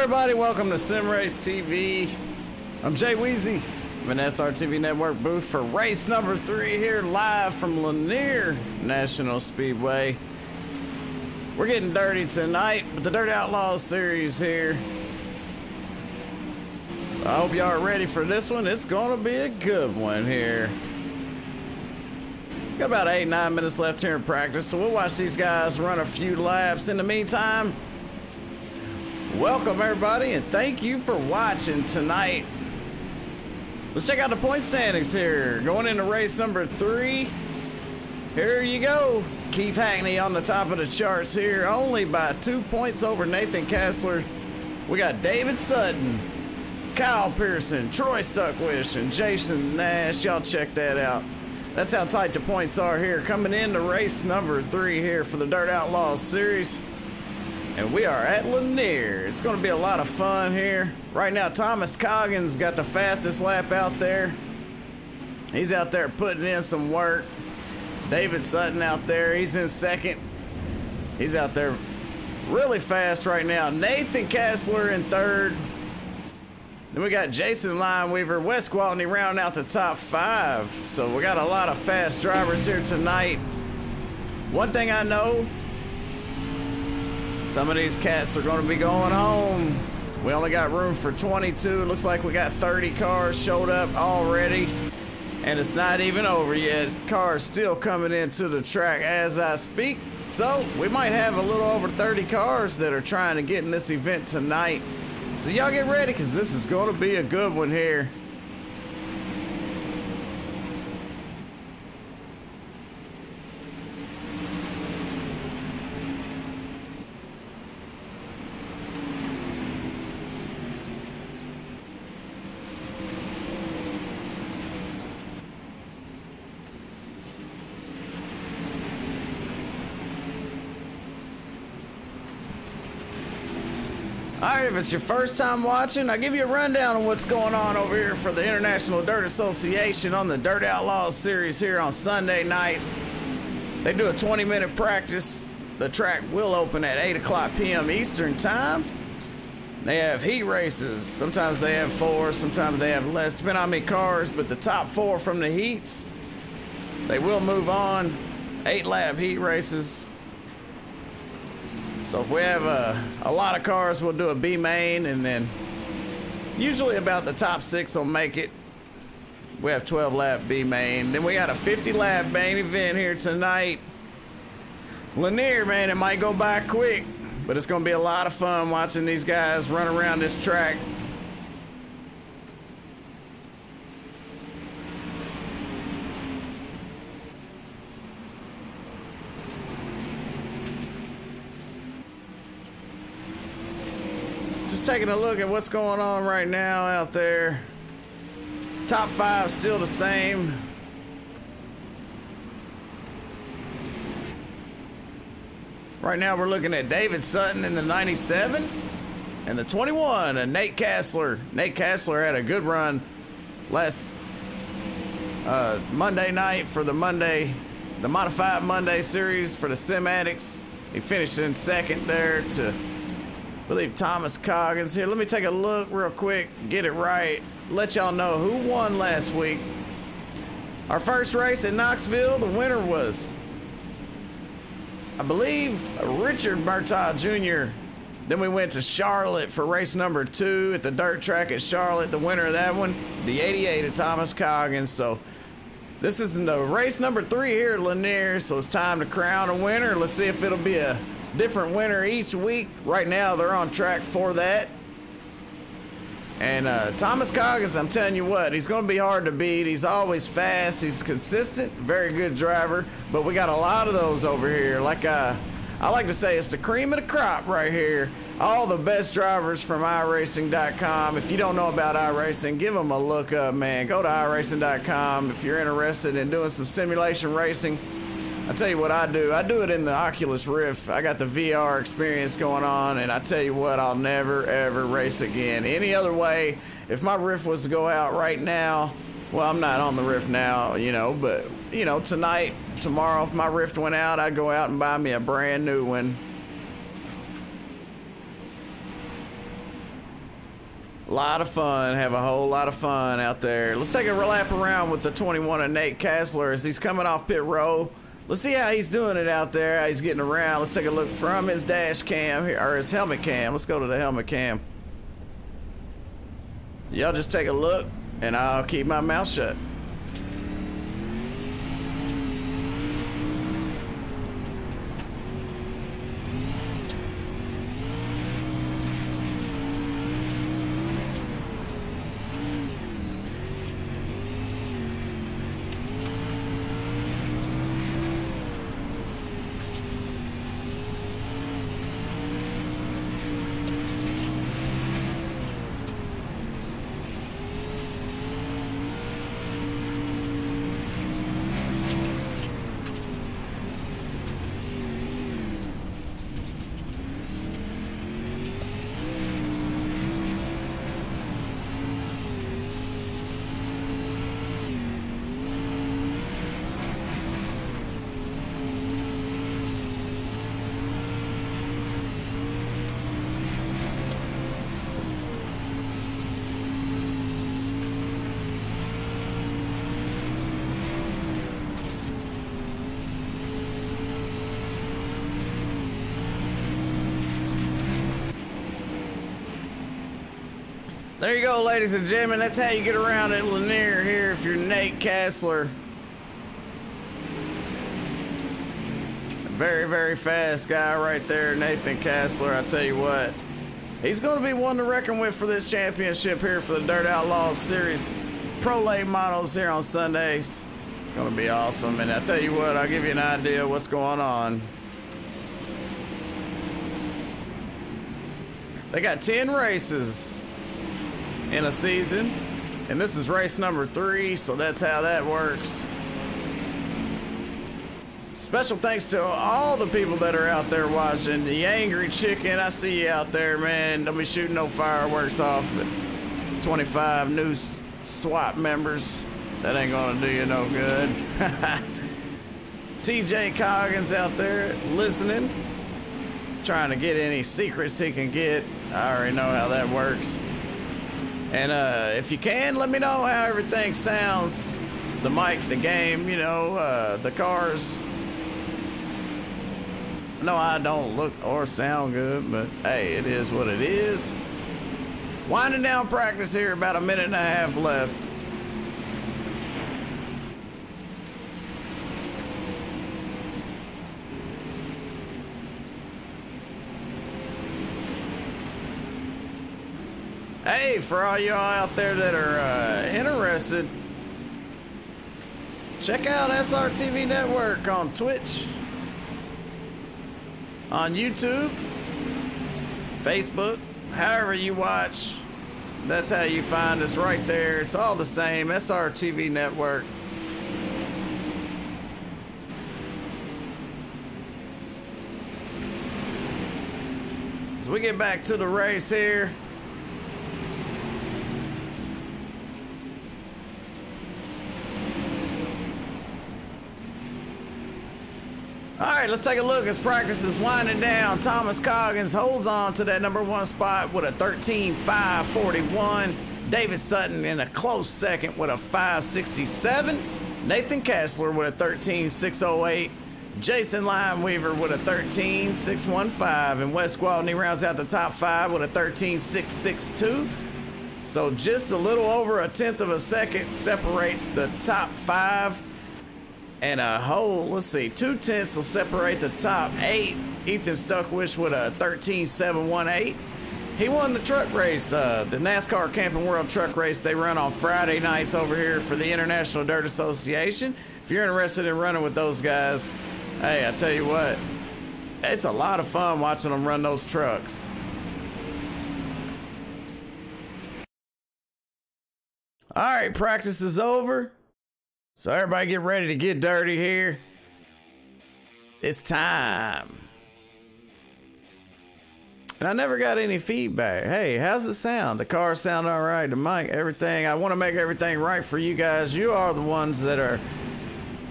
everybody, welcome to Sim Race TV. I'm Jay Weezy. I'm in SRTV Network booth for race number 3 here live from Lanier National Speedway. We're getting dirty tonight with the Dirt Outlaws series here. I hope y'all are ready for this one. It's gonna be a good one here. Got about 8-9 minutes left here in practice, so we'll watch these guys run a few laps. In the meantime, welcome everybody and thank you for watching tonight. Let's check out the point standings here. Going into race number 3. Here you go. Keith Hackney on the top of the charts here, only by 2 points over Nathan Kessler. We got David Sutton, Kyle Pearson, Troy Stuckwish, and Jason Nash. Y'all check that out. That's how tight the points are here. Coming into race number 3 here for the Dirt Outlaws series. And we are at Lanier. It's going to be a lot of fun here. Right now, Thomas Coggins got the fastest lap out there. He's out there putting in some work. David Sutton out there, he's in second. He's out there really fast right now. Nathan Kessler in third. Then we got Jason Lineweaver, Wes Gwaltney rounding out the top 5. So we got a lot of fast drivers here tonight. One thing I know, some of these cats are going to be going home. We only got room for 22. Looks like we got 30 cars showed up already. And it's not even over yet. Cars still coming into the track as I speak. So we might have a little over 30 cars that are trying to get in this event tonight. So y'all get ready because this is going to be a good one here. Alright, if it's your first time watching, I'll give you a rundown on what's going on over here for the International Dirt Association on the Dirt Outlaws series here on Sunday nights. They do a 20-minute practice. The track will open at 8 o'clock p.m. Eastern time. They have heat races. Sometimes they have 4, sometimes they have less, depending on how many cars, but the top 4 from the heats, they will move on. 8-lap heat races. So if we have a lot of cars, we'll do a B main, and then usually about the top 6 will make it. We have 12-lap B main. Then we got a 50-lap main event here tonight. Lanier, man, it might go by quick, but it's going to be a lot of fun watching these guys run around this track. Just taking a look at what's going on right now out there. Top 5 still the same. Right now we're looking at David Sutton in the 97 and the 21 and Nate Kessler. Nate Kessler had a good run last Monday night for the Modified Monday series for the Sim Addicts. He finished in second there to, I believe, Thomas Coggins here. Let me take a look real quick, get it right, let y'all know who won last week. Our first race at Knoxville, the winner was, I believe, Richard Murtaugh Jr. Then we went to Charlotte for race number 2 at the dirt track at Charlotte. The winner of that one, the 88 of Thomas Coggins. So this is the race number 3 here at Lanier, so it's time to crown a winner. Let's see if it'll be a different winner each week. Right now they're on track for that. And Thomas Coggins, I'm telling you what, he's going to be hard to beat. He's always fast, he's consistent, very good driver, but we got a lot of those over here. Like I like to say, it's the cream of the crop right here. All the best drivers from iRacing.com. If you don't know about iRacing, give them a look up, man. Go to iRacing.com if you're interested in doing some simulation racing. I tell you what I do it in the Oculus Rift. I got the VR experience going on, and I tell you what, I'll never ever race again. Any other way, if my Rift was to go out right now, well, I'm not on the Rift now, you know, but, you know, tonight, tomorrow, if my Rift went out, I'd go out and buy me a brand new one. Lot of fun, have a whole lot of fun out there. Let's take a lap around with the 21 of Nate Kessler as he's coming off pit road. Let's see how he's doing it out there, how he's getting around. Let's take a look from his dash cam here, or his helmet cam. Let's go to the helmet cam. Y'all just take a look and I'll keep my mouth shut. There you go, ladies and gentlemen. That's how you get around at Lanier here if you're Nate Kessler. Very, very fast guy right there, Nathan Kessler. I tell you what, he's going to be one to reckon with for this championship here for the Dirt Outlaws Series Pro Late Models here on Sundays. It's going to be awesome. And I tell you what, I'll give you an idea of what's going on. They got 10 races in a season, and this is race number 3, so that's how that works. Special thanks to all the people that are out there watching. The Angry Chicken, I see you out there, man. Don't be shooting no fireworks off at 25 new SWAT members. That ain't gonna do you no good. TJ Coggins out there listening, trying to get any secrets he can get. I already know how that works. And if you can, let me know how everything sounds. The mic, the game, you know, the cars. No, I don't look or sound good, but hey, it is what it is. Winding down practice here, about a minute and a half left. Hey, for all y'all out there that are interested, check out SRTV Network on Twitch, on YouTube, Facebook, however you watch. That's how you find us right there. It's all the same, SRTV Network. As we get back to the race here, all right, let's take a look as practice is winding down. Thomas Coggins holds on to that #1 spot with a 13.541. David Sutton in a close second with a 5.67. Nathan Kessler with a 13.608. Jason Limeweaver with a 13.615. And Wes Gwaltney rounds out the top 5 with a 13.662. So just a little over a tenth of a second separates the top 5. And a whole, let's see, 2/10 will separate the top 8. Ethan Stuckwish with a 13.718. He won the truck race, the NASCAR Camping World Truck Race. They run on Friday nights over here for the International Dirt Association. If you're interested in running with those guys, hey, I tell you what, it's a lot of fun watching them run those trucks. All right, practice is over. So everybody get ready to get dirty here. It's time. And I never got any feedback. Hey, how's it sound? The car sound all right? The mic, everything. I want to make everything right for you guys. You are the ones that are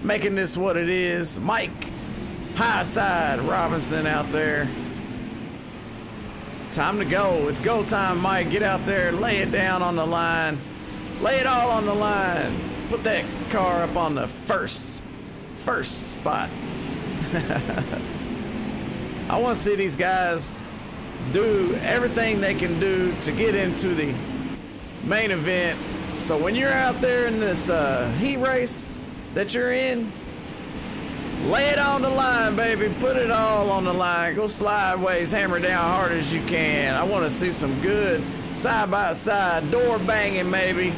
making this what it is. Mike Highside Robinson out there. time to go. It's go time, Mike. Get out there, lay it down on the line. Lay it all on the line. Put that car up on the first spot. I want to see these guys do everything they can do to get into the main event. So when you're out there in this heat race that you're in, lay it on the line, baby. Put it all on the line. Go sideways, hammer down hard as you can. I want to see some good side-by-side door banging, maybe,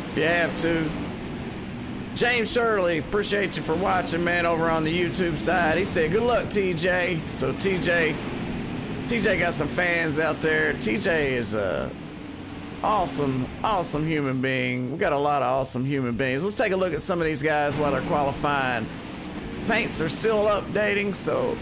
if you have to. James Shirley, appreciate you for watching, man, over on the YouTube side. He said, good luck, TJ. So TJ got some fans out there. TJ is a awesome human being. We got a lot of awesome human beings. Let's take a look at some of these guys while they're qualifying. Paints are still updating, so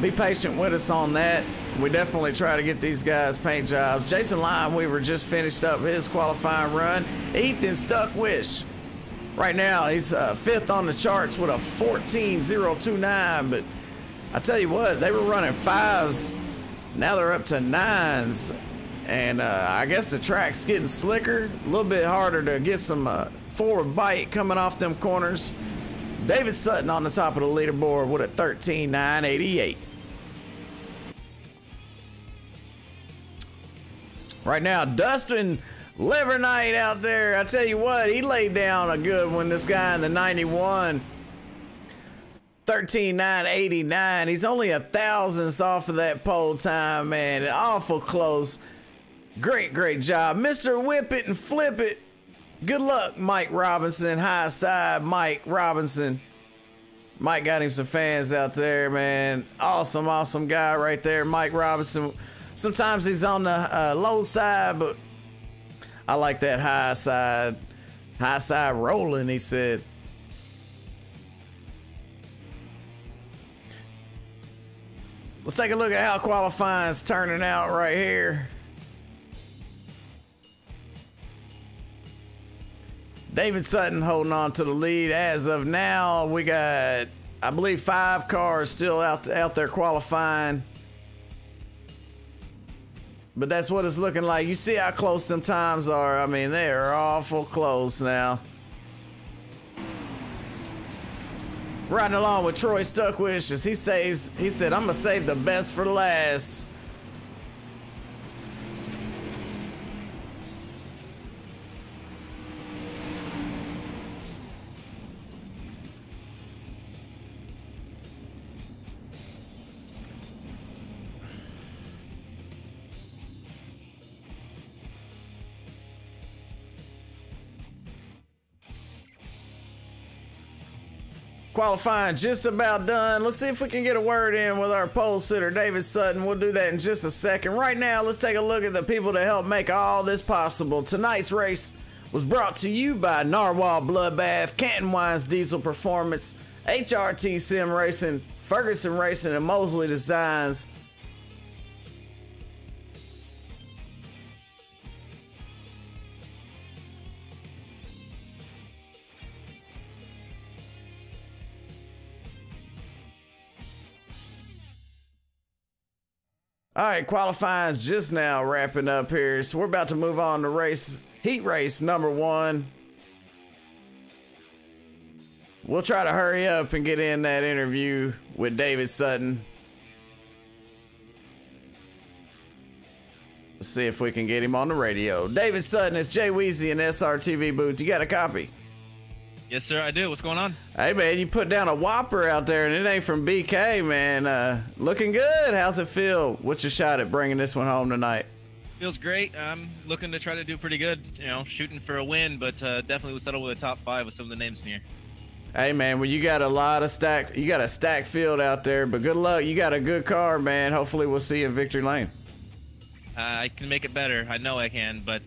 be patient with us on that. We definitely try to get these guys paint jobs. Jason Limeweaver just finished up his qualifying run. Ethan Stuckwish, right now he's 5th on the charts with a 14.029, but I tell you what, they were running 5s. Now they're up to 9s, and I guess the track's getting slicker, a little bit harder to get some forward bite coming off them corners. David Sutton on the top of the leaderboard with a 13.988. Right now, Dustin Livernight out there. I tell you what, he laid down a good one. This guy in the 91, 13.989. He's only a thousandth off of that pole time, man. Awful close. Great job, Mr. Whip It and Flip It. Good luck, Mike Robinson. High side, Mike Robinson. Mike got him some fans out there, man. Awesome guy right there, Mike Robinson. Sometimes he's on the low side, but I like that high side rolling, he said. Let's take a look at how qualifying's turning out right here. David Sutton holding on to the lead as of now. We got, I believe, 5 cars still out there qualifying. But that's what it's looking like. You see how close them times are. I mean, they are awful close now. Riding along with Troy Stuckwish as he said, I'm gonna save the best for last. Qualifying just about done. Let's see if we can get a word in with our pole sitter, David Sutton. We'll do that in just a second. Right now, let's take a look at the people that helped make all this possible. Tonight's race was brought to you by Narwhal Bloodbath, Canton Wines Diesel Performance, HRT Sim Racing, Ferguson Racing, and Mosley Designs. All right, qualifying's just now wrapping up here, so we're about to move on to heat race number 1. We'll try to hurry up and get in that interview with David Sutton. Let's see if we can get him on the radio. David Sutton, it's Jay Weezy in SRTV booth. You got a copy? Yes, sir, I do. What's going on? Hey, man, you put down a whopper out there, and it ain't from BK, man. Looking good. How's it feel? What's your shot at bringing this one home tonight? Feels great. I'm looking to try to do pretty good, you know, shooting for a win, but definitely we'll settle with a top 5 with some of the names in here. Hey, man, well, you got a stacked field out there, but good luck. You got a good car, man. Hopefully we'll see you in victory lane. I can make it better. I know I can, but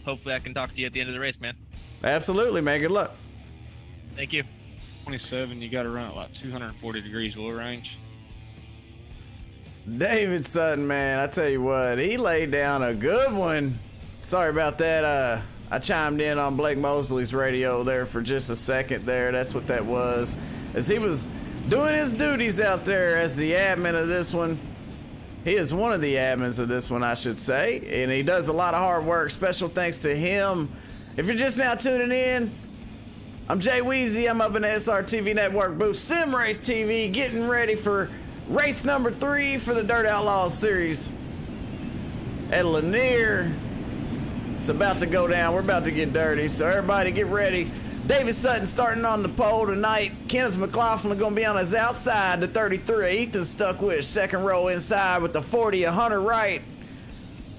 hopefully I can talk to you at the end of the race, man. Absolutely, man. Good luck. Thank you. 27, you got to run at like 240 degrees oil range. David Sutton, man, I tell you what, he laid down a good one. Sorry about that. I chimed in on Blake Mosley's radio there for just a second there. That's what that was. As he was doing his duties out there as the admin of this one. He is one of the admins of this one, I should say, and he does a lot of hard work. Special thanks to him. If you're just now tuning in, I'm Jay Weezy. I'm up in the SRTV Network booth, Sim Race TV, getting ready for race number 3 for the Dirt Outlaws series at Lanier. It's about to go down. We're about to get dirty, so everybody get ready. David Sutton starting on the pole tonight. Kenneth McLaughlin going to be on his outside, the 33. Ethan Stuckwith, second row inside with the 40 of Hunter Wright.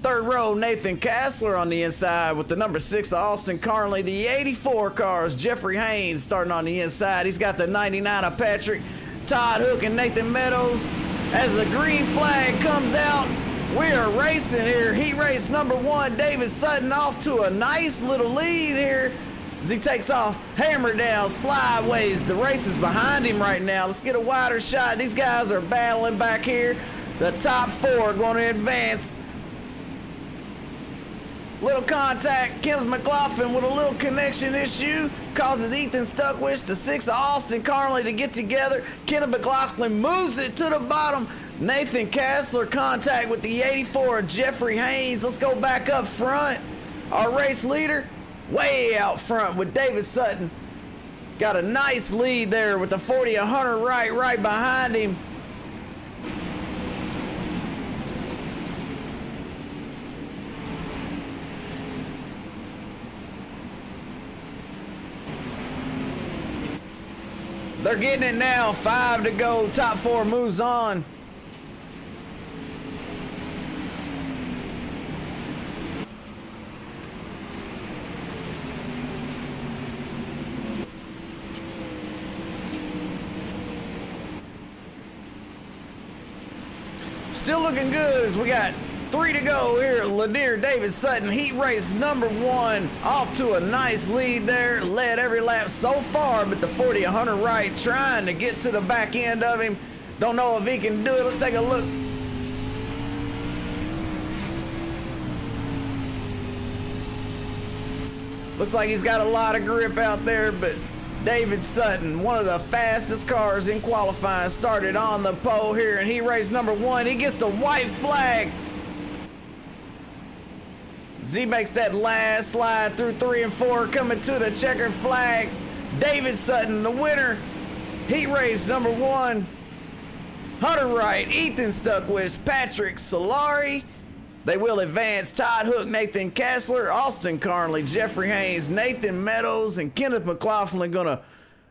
Third row, Nathan Kassler on the inside with the number 6 of Austin Carnley. The 84 cars, Jeffrey Haynes starting on the inside. He's got the 99 of Patrick, Todd Hook, and Nathan Meadows. As the green flag comes out, we are racing here. Heat race number 1, David Sutton off to a nice little lead here as he takes off, hammer down, slideways. The race is behind him right now. Let's get a wider shot. These guys are battling back here. The top 4 are going to advance. Little contact, Kenneth McLaughlin with a little connection issue causes Ethan Stuckwith, the 6 of Austin Carnley, to get together. Kenneth McLaughlin moves it to the bottom. Nathan Kassler contact with the 84 of Jeffrey Haynes. Let's go back up front. Our race leader way out front with David Sutton. Got a nice lead there with the 40 of Hunter Wright right behind him. They're getting it now. 5 to go. Top 4 moves on. Still looking good as we got 3 to go here at Lanier. David Sutton, heat race number 1, off to a nice lead there. Led every lap so far, but the 40 of Hunter Wright trying to get to the back end of him. Don't know if he can do it. Let's take a look. Looks like he's got a lot of grip out there, but David Sutton, one of the fastest cars in qualifying, started on the pole here in heat race number 1. He gets the white flag. Z makes that last slide through 3 and 4, coming to the checkered flag. David Sutton, the winner. Heat race number 1. Hunter Wright, Ethan Stuckwith, Patrick Solari. They will advance. Todd Hook, Nathan Kassler, Austin Carnley, Jeffrey Haynes, Nathan Meadows, and Kenneth McLaughlin gonna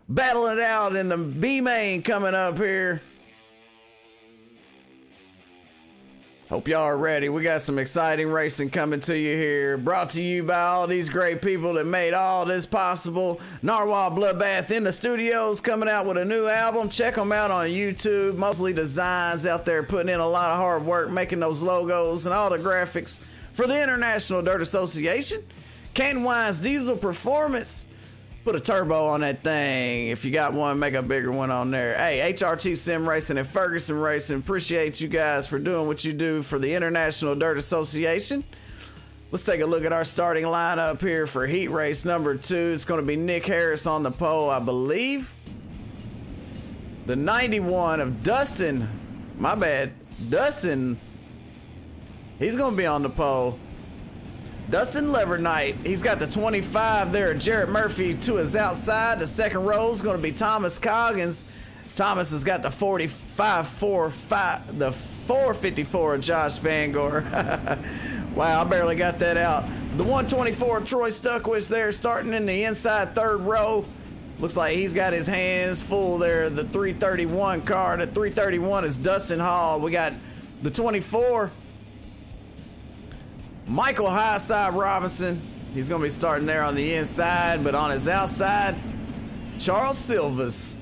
battle it out in the B main coming up here. Hope y'all are ready. We got some exciting racing coming to you here. Brought to you by all these great people that made all this possible. Narwhal Bloodbath in the studios, coming out with a new album. Check them out on YouTube. Mostly designs out there, putting in a lot of hard work, making those logos and all the graphics for the International Dirt Association. Kane Wine's Diesel Performance. Put a turbo on that thing. If you got one, make a bigger one on there. Hey, HRT Sim Racing and Ferguson Racing, appreciate you guys for doing what you do for the International Dirt Association. Let's take a look at our starting lineup here for heat race number 2. It's going to be Nick Harris on the pole, I believe. The 91 of Dustin. My bad. Dustin. He's going to be on the pole. Dustin Levernight, he's got the 25 there. Jarrett Murphy to his outside. The second row is going to be Thomas Coggins. Thomas has got the 45-45, the 454 of Josh Vangor. Wow, I barely got that out. The 124 Troy Stuckwith there, starting in the inside 3rd row. Looks like he's got his hands full there. The 331 car. The 331 is Dustin Hall. We got the 24. Michael Highside Robinson, he's going to be starting there on the inside, but on his outside, Charles Silvas.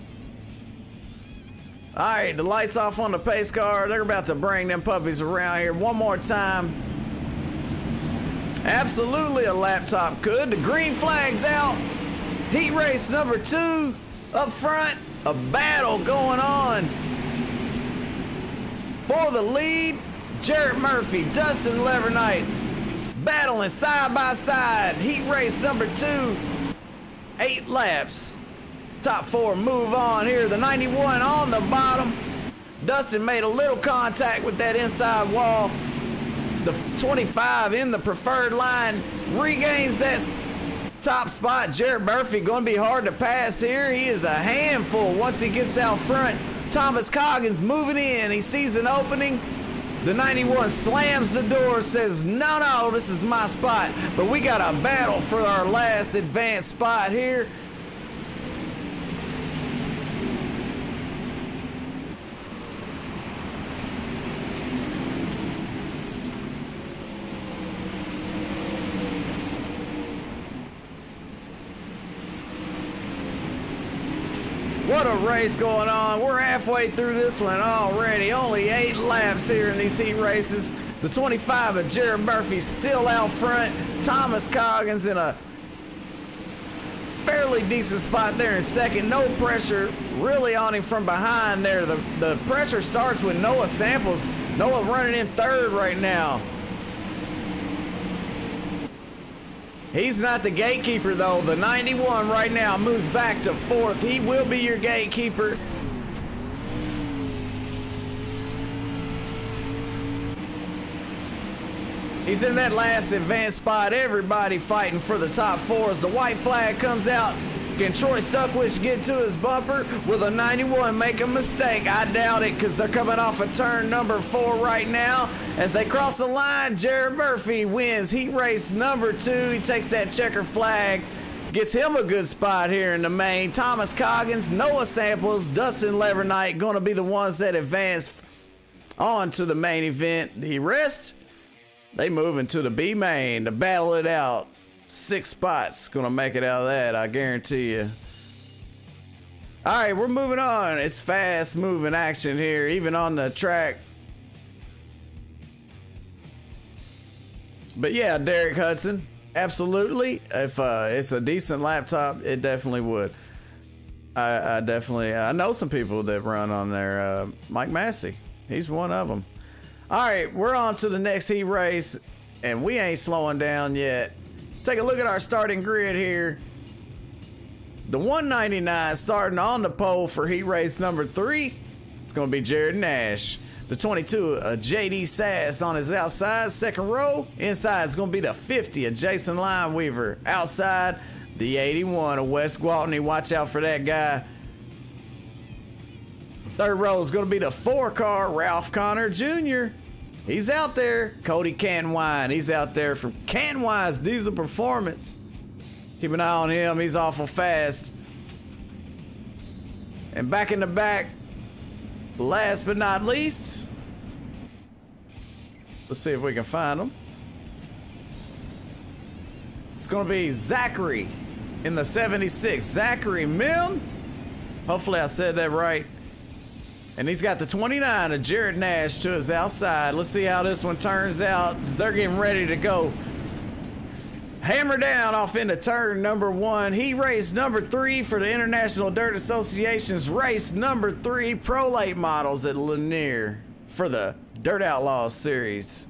All right, the lights off on the pace car. They're about to bring them puppies around here one more time. Absolutely a laptop could. The green flag's out. Heat race number 2 up front. A battle going on for the lead. Jarrett Murphy, Dustin Levernight, battling side by side. Heat race number 2, 8 laps. Top 4 move on here. The 91 on the bottom. Dustin made a little contact with that inside wall. The 25 in the preferred line regains that top spot. Jared Murphy going to be hard to pass here. He is a handful once he gets out front. Thomas Coggins moving in. He sees an opening. The 91 slams the door, says, no, this is my spot. But we got a battle for our last advanced spot here. What a race going on. We're halfway through this one already. Only 8 laps here in these heat races. The 25 of Jared Murphy still out front. Thomas Coggins in a fairly decent spot there in second. No pressure really on him from behind there. The pressure starts with Noah Samples. Noah running in third right now. He's not the gatekeeper, though. The 91 right now moves back to fourth. He will be your gatekeeper. He's in that last advanced spot. Everybody fighting for the top 4 as the white flag comes out. Can Troy Stuckwish get to his bumper? Will the 91 make a mistake? I doubt it, because they're coming off of turn number 4 right now. As they cross the line, Jared Murphy wins heat race number 2. He takes that checker flag, gets him a good spot here in the main. Thomas Coggins, Noah Samples, Dustin Levernight going to be the ones that advance on to the main event. The rest, they move into the B main to battle it out. 6 spots gonna make it out of that, I guarantee you. All right, we're moving on. It's fast moving action here, even on the track. But yeah, Derek Hudson, absolutely. If it's a decent laptop, it definitely would. I know some people that run on there. Mike Massey, he's one of them. All right, we're on to the next heat race, and we ain't slowing down yet. Take a look at our starting grid here. The 199 starting on the pole for heat race number 3. It's going to be Jared Nash. The 22, JD Sass on his outside, second row. Inside is going to be the 50 of Jason Lineweaver. Outside, the 81 of Wes Gwaltney. Watch out for that guy. Third row is going to be the 4 car, Ralph Connor Jr. He's out there. Cody Canwine, he's out there from Canwine's Diesel Performance. Keep an eye on him. He's awful fast. And back in the back, last but not least, let's see if we can find him. It's going to be Zachary in the 76. Zachary Milne. Hopefully I said that right. And he's got the 29 of Jared Nash to his outside. Let's see how this one turns out. They're getting ready to go hammer down off into turn number 1. He raced number 3 for the International Dirt Association's race number 3 Pro Late Models at Lanier for the Dirt Outlaws series.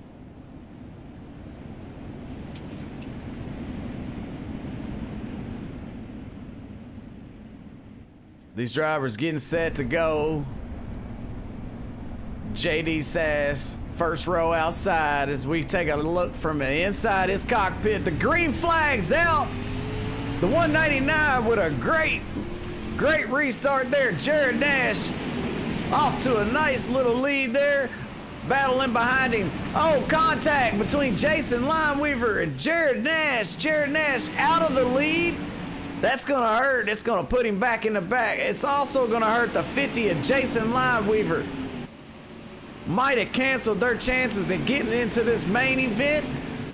These drivers getting set to go. JD Sass, first row outside as we take a look from inside his cockpit. The green flag's out. The 199 with a great restart there. Jared Nash off to a nice little lead there. Battling behind him. Oh, contact between Jason Lineweaver and Jared Nash. Jared Nash out of the lead. That's going to hurt. It's going to put him back in the back. It's also going to hurt the 50 of Jason Lineweaver. Might have canceled their chances in getting into this main event.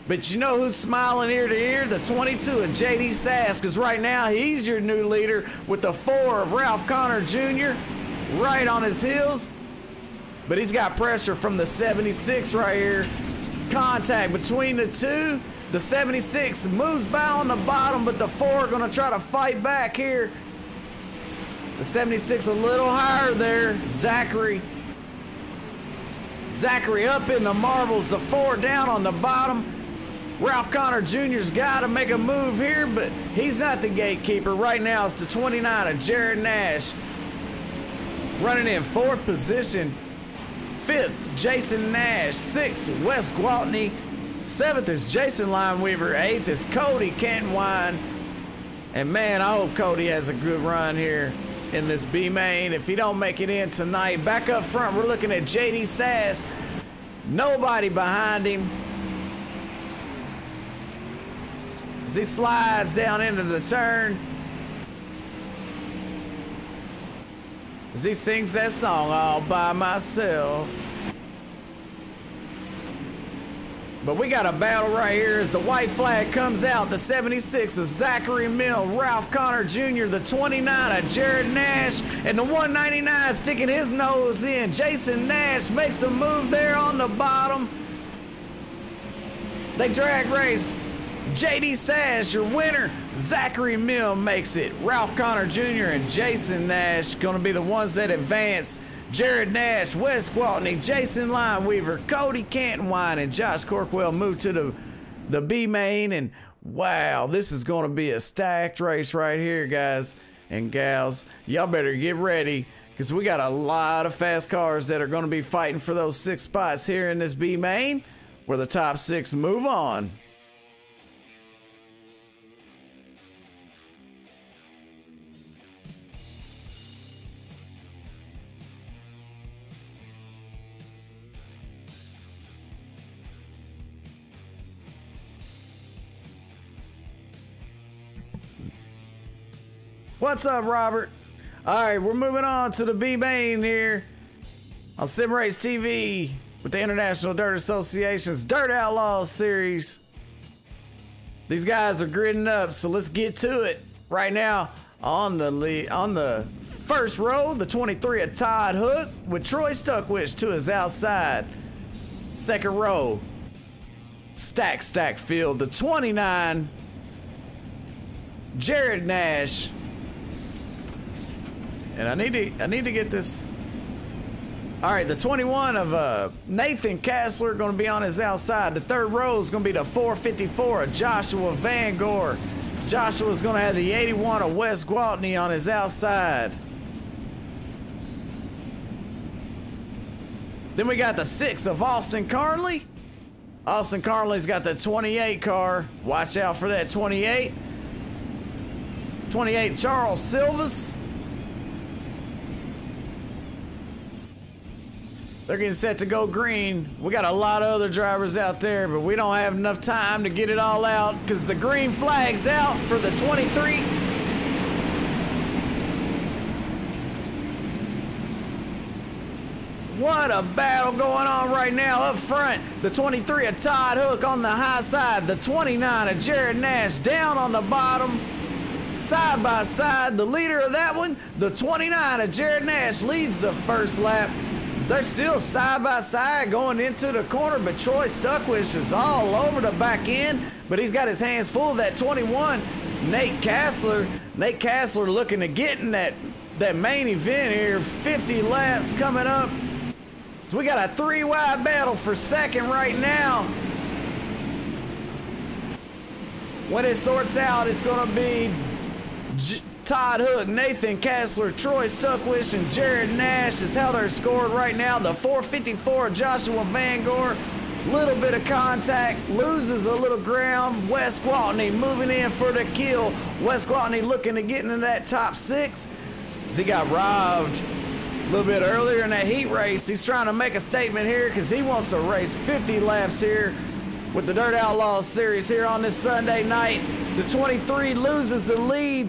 But you know who's smiling ear to ear? The 22 of JD Sass, because right now he's your new leader with the 4 of Ralph Connor Jr. right on his heels. But he's got pressure from the 76 right here. Contact between the two. The 76 moves by on the bottom, but the 4 are going to try to fight back here. The 76 a little higher there. Zachary up in the marbles. The 4 down on the bottom. Ralph Connor Jr.'s got to make a move here, but he's not the gatekeeper. Right now it's the 29 of Jared Nash running in 4th position. 5th, Jason Nash. 6th, Wes Gwaltney. 7th is Jason Lineweaver. 8th is Cody Cantonwine. And man, I hope Cody has a good run here in this B main. If he don't make it in tonight, back up front, we're looking at JD Sass. Nobody behind him. As he slides down into the turn. As he sings that song all by myself. But we got a battle right here as the white flag comes out. The 76 is Zachary Mill, Ralph Connor Jr., the 29 of Jared Nash, and the 199 sticking his nose in. Jason Nash makes a move there on the bottom. They drag race. JD Sash, your winner. Zachary Mill makes it. Ralph Connor Jr. and Jason Nash going to be the ones that advance. Jared Nash, Wes Gwaltney, Jason Lineweaver, Cody Cantonwine, and Josh Corkwell move to the B main. And wow, this is going to be a stacked race right here, guys and gals. Y'all better get ready because we got a lot of fast cars that are going to be fighting for those 6 spots here in this B main where the top 6 move on. What's up, Robert? All right, we're moving on to the B main here on Sim Race TV with the International Dirt Association's Dirt Outlaws series. These guys are gridding up, so let's get to it. Right now on the first row, the 23 of Todd Hook with Troy Stuckwich to his outside. Second row, stack field, the 29 Jared Nash. And I need to get this. All right, the 21 of Nathan Kassler going to be on his outside. The third row is going to be the 454 of Joshua Van Gore. Joshua's going to have the 81 of Wes Gwaltney on his outside. Then we got the 6 of Austin Carnley. Austin Carnley's got the 28 car. Watch out for that 28. 28 Charles Silvas. They're getting set to go green. We got a lot of other drivers out there, but we don't have enough time to get it all out because the green flag's out for the 23. What a battle going on right now up front. The 23 of Todd Hook on the high side. The 29 of Jared Nash down on the bottom. Side by side, the leader of that one, the 29 of Jared Nash leads the first lap. They're still side by side going into the corner, but Troy Stuckwich is all over the back end, but he's got his hands full of that 21. Nate Kassler looking to get in that main event here. 50 laps coming up. So we got a 3-wide battle for second right now. When it sorts out, it's going to be Todd Hook, Nathan Kassler, Troy Stuckwich, and Jared Nash is how they're scored right now. The 454 Joshua Van Gore, little bit of contact, loses a little ground. Wes Gwaltney moving in for the kill. Wes Gwaltney looking to get into that top 6. As he got robbed a little bit earlier in that heat race. He's trying to make a statement here because he wants to race 50 laps here with the Dirt Outlaws series here on this Sunday night. The 23 loses the lead.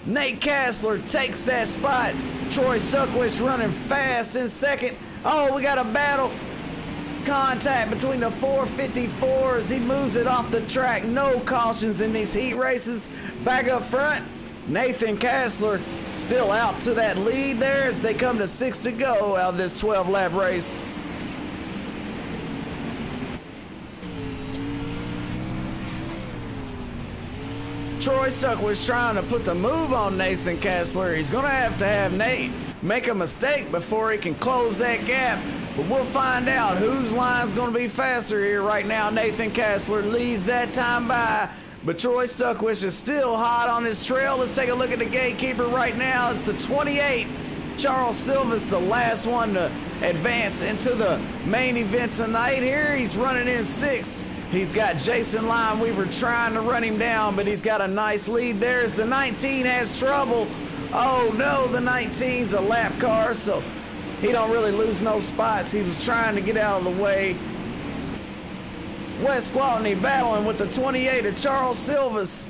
Nate Kassler takes that spot. Troy Stuckwich running fast in second. Oh, we got a battle. Contact between the 454 as he moves it off the track. No cautions in these heat races. Back up front, Nathan Kassler still out to that lead there as they come to 6 to go out of this 12-lap race. Troy Stuckwich trying to put the move on Nathan Kassler. He's going to have Nate make a mistake before he can close that gap. But we'll find out whose line's going to be faster here right now. Nathan Kassler leads that time by, but Troy Stuckwich is still hot on his trail. Let's take a look at the gatekeeper right now. It's the 28 Charles Silva's the last one to advance into the main event tonight. Here he's running in 6th. He's got Jason Lineweaver trying to run him down, but he's got a nice lead there as the 19 has trouble. Oh no, the 19's a lap car, so he don't really lose no spots. He was trying to get out of the way. Wes Gwaltney battling with the 28 of Charles Silva's.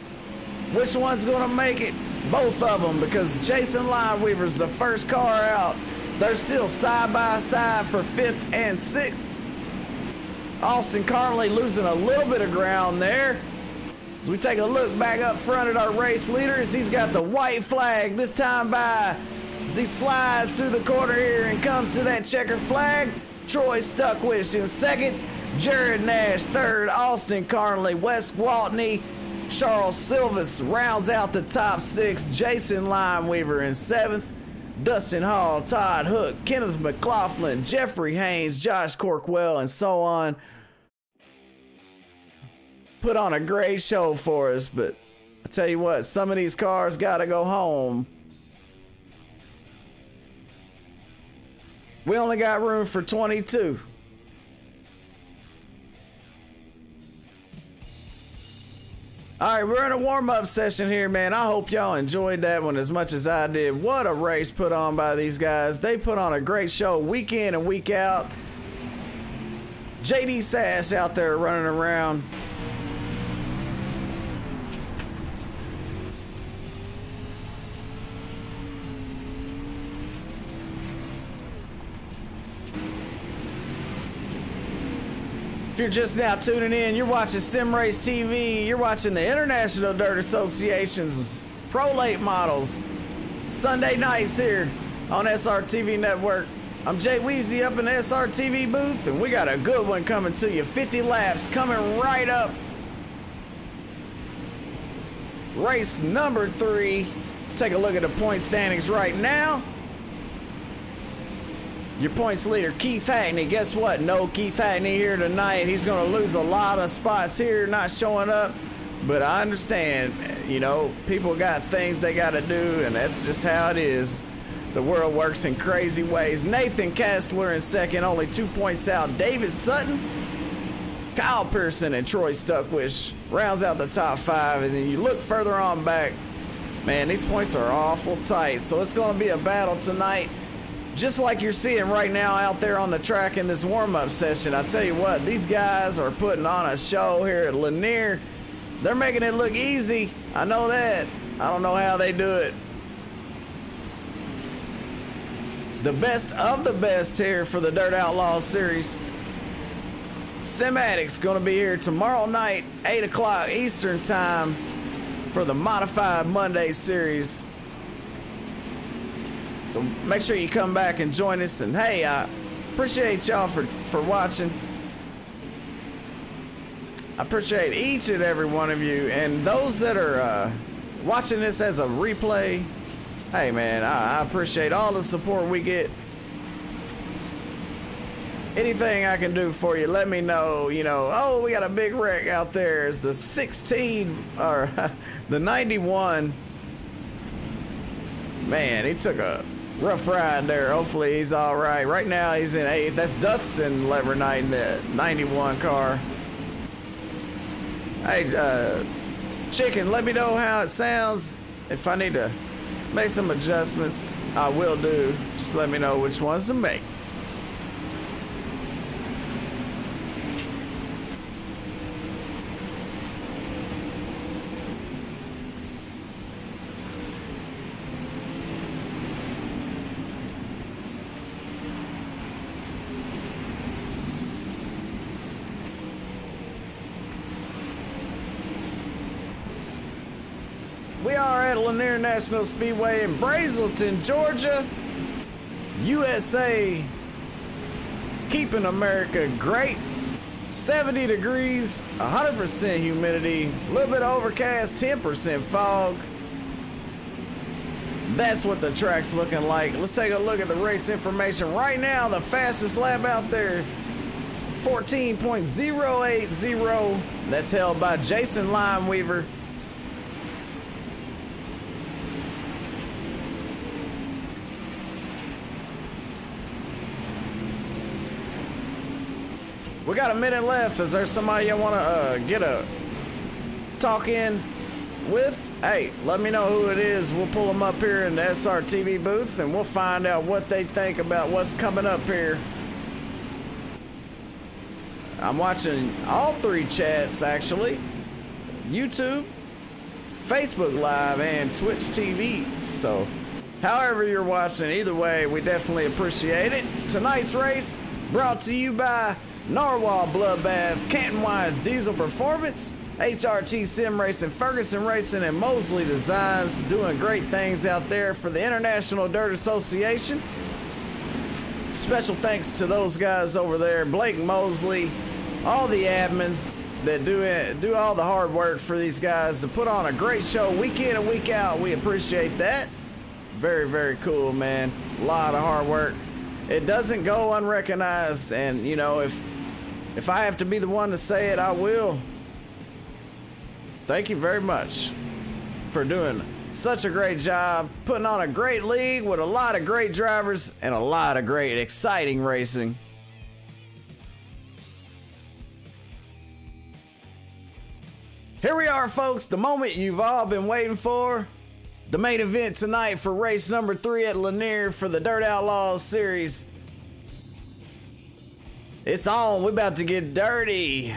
Which one's gonna make it? Both of them, because Jason Lineweaver's the first car out. They're still side by side for 5th and 6th. Austin Carnley losing a little bit of ground there. As we take a look back up front at our race leaders, he's got the white flag this time by. As he slides through the corner here and comes to that checker flag, Troy Stuckwish in 2nd, Jared Nash 3rd, Austin Carnley, Wes Gwaltney, Charles Silvas rounds out the top 6, Jason Lineweaver in 7th, Dustin Hall, Todd Hook, Kenneth McLaughlin, Jeffrey Haynes, Josh Corkwell, and so on. Put on a great show for us, but I tell you what, some of these cars gotta go home. We only got room for 22. All right, we're in a warm-up session here, man. I hope y'all enjoyed that one as much as I did. What a race put on by these guys. They put on a great show week in and week out. JD Sash out there running around. If you're just now tuning in, you're watching Sim Race TV. You're watching the International Dirt Association's Pro Late Models Sunday nights here on SRTV Network. I'm Jay Weezy up in the SRTV booth, and we got a good one coming to you. 50 laps coming right up. Race number 3. Let's take a look at the point standings right now. Your points leader, Keith Hackney. Guess what? No Keith Hackney here tonight. He's going to lose a lot of spots here, not showing up. But I understand, you know, people got things they got to do, and that's just how it is. The world works in crazy ways. Nathan Kessler in 2nd, only 2 points out. David Sutton, Kyle Pearson, and Troy Stuckwish rounds out the top 5. And then you look further on back, man, these points are awful tight. So it's going to be a battle tonight. Just like you're seeing right now out there on the track in this warm-up session. I tell you what, these guys are putting on a show here at Lanier. They're making it look easy. I know that. I don't know how they do it. The best of the best here for the Dirt Outlaws series. Simatic's going to be here tomorrow night, 8 o'clock Eastern time for the Modified Monday series. So make sure you come back and join us. And hey, I appreciate y'all for watching. I appreciate each and every one of you. And those that are watching this as a replay, hey man, I appreciate all the support we get. Anything I can do for you, let me know. You know, oh, we got a big wreck out there. It's the 16 or the 91. Man, he took a rough ride there. Hopefully he's all right. Right now he's in 8th. That's Dustin Levernite in the 91 car. Hey, Chicken, let me know how it sounds. If I need to make some adjustments, I will do. Just let me know which ones to make. We are at Lanier National Speedway in Brazelton, Georgia. USA, keeping America great. 70 degrees, 100% humidity, a little bit overcast, 10% fog. That's what the track's looking like. Let's take a look at the race information. Right now, the fastest lap out there, 14.080. That's held by Jason Lineweaver. We got a minute left. Is there somebody I want to get a talk in with? Hey, let me know who it is. We'll pull them up here in the SRTV booth and we'll find out what they think about what's coming up here. I'm watching all three chats actually. YouTube, Facebook Live, and Twitch TV. So, however you're watching, either way, we definitely appreciate it. Tonight's race brought to you by Narwhal Bloodbath, Canton Wise Diesel Performance, HRT Sim Racing, Ferguson Racing, and Mosley Designs, doing great things out there for the International Dirt Association. Special thanks to those guys over there, Blake Mosley, all the admins that do all the hard work for these guys to put on a great show week in and week out. We appreciate that. Very, very cool, man. A lot of hard work. It doesn't go unrecognized, and you know, if I have to be the one to say it, I will. Thank you very much for doing such a great job, putting on a great league with a lot of great drivers and a lot of great exciting racing. Here we are, folks, the moment you've all been waiting for. The main event tonight for race number 3 at Lanier for the Dirt Outlaws series. It's on. We're about to get dirty.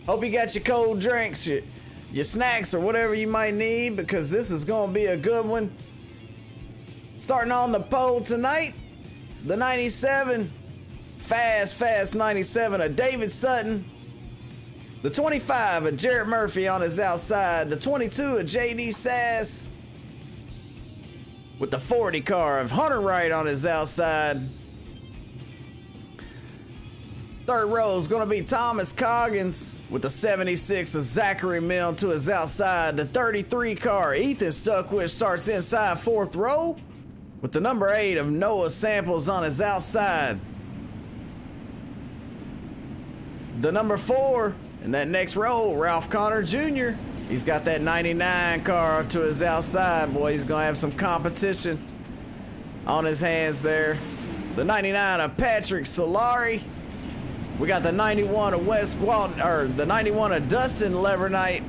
Hope you got your cold drinks, your snacks, or whatever you might need, because this is going to be a good one. Starting on the pole tonight, the 97, fast 97 of David Sutton. The 25 of Jarrett Murphy on his outside. The 22 of JD Sass. With the 40 car of Hunter Wright on his outside. Third row is going to be Thomas Coggins with the 76 of Zachary Milne to his outside. The 33 car Ethan Stuckwich starts inside fourth row with the number 8 of Noah Samples on his outside. The number 4 in that next row, Ralph Connor Jr. He's got that 99 car to his outside. Boy, he's going to have some competition on his hands there. The 99 of Patrick Solari. We got the 91 of the 91 of Dustin Levernite.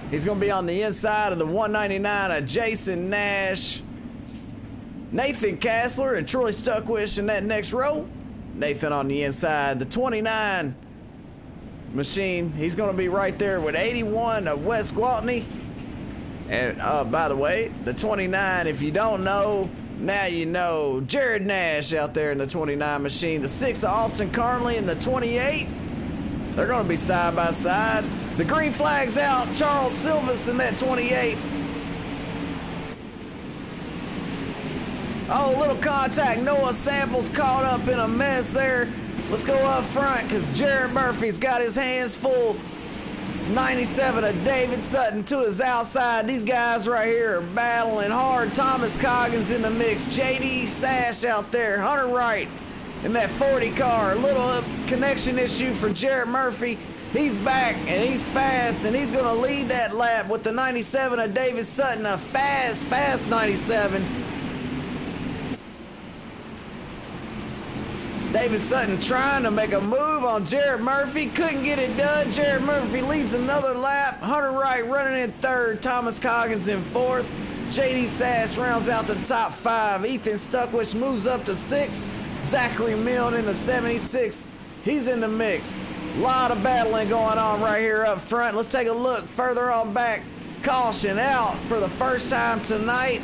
He's going to be on the inside of the 199 of Jason Nash. Nathan Kassler and Troy Stuckwich in that next row. Nathan on the inside. The 29 machine, he's going to be right there with 81 of Wes Gwaltney. And by the way, the 29, if you don't know, now you know. Jared Nash out there in the 29 machine. The 6 of Austin Carnley and the 28. They're going to be side by side. The green flag's out. Charles Silvas in that 28. Oh, little contact. Noah Samples caught up in a mess there. Let's go up front because Jared Murphy's got his hands full. 97 of David Sutton to his outside. These guys right here are battling hard. Thomas Coggins in the mix. JD Sash out there. Hunter Wright in that 40 car. A little connection issue for Jared Murphy. He's back and he's fast and he's going to lead that lap with the 97 of David Sutton. A fast 97. David Sutton trying to make a move on Jared Murphy. Couldn't get it done. Jared Murphy leads another lap. Hunter Wright running in third. Thomas Coggins in fourth. JD Sass rounds out the top 5. Ethan Stuckwich moves up to 6. Zachary Milne in the 76. He's in the mix. A lot of battling going on right here up front. Let's take a look further on back. Caution out for the first time tonight.